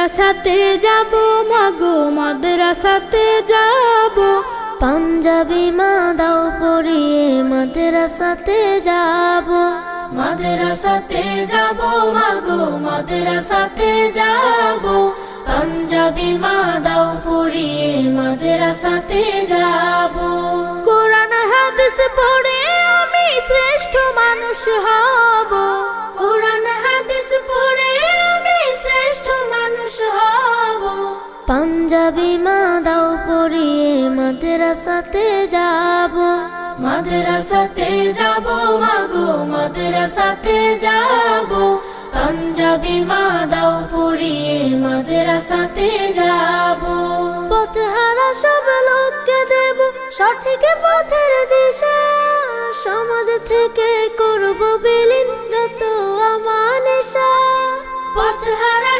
মাদ্রাসাতে যাব মাগো মাদ্রাসাতে যাব, পাঞ্জাবি মা দাও পরিয়ে মাদ্রাসাতে যাব। মাদ্রাসাতে যাব মাগো মাদ্রাসাতে যাব, পাঞ্জাবি মা দাও পরিয়ে মাদ্রাসাতে যাব। কোরআন হাদিস পড়ে আমি শ্রেষ্ঠ মানুষ হব, কোরআন হাদিস পড়ে আমি শ্রেষ্ঠ মানুষ হব। পাঞ্জাবি মা দাও পরিয়ে মাদ্রাসাতে যাব। মাদ্রাসাতে যাব মাগো মাদ্রাসাতে যাব, পাঞ্জাবি মা দাও পরিয়ে মাদ্রাসাতে যাব। পথহারা সব লোককে দেব সঠিক পথের দিশা, সমাজ থেকে করব বিলীন যত আমানেশা। পথহারা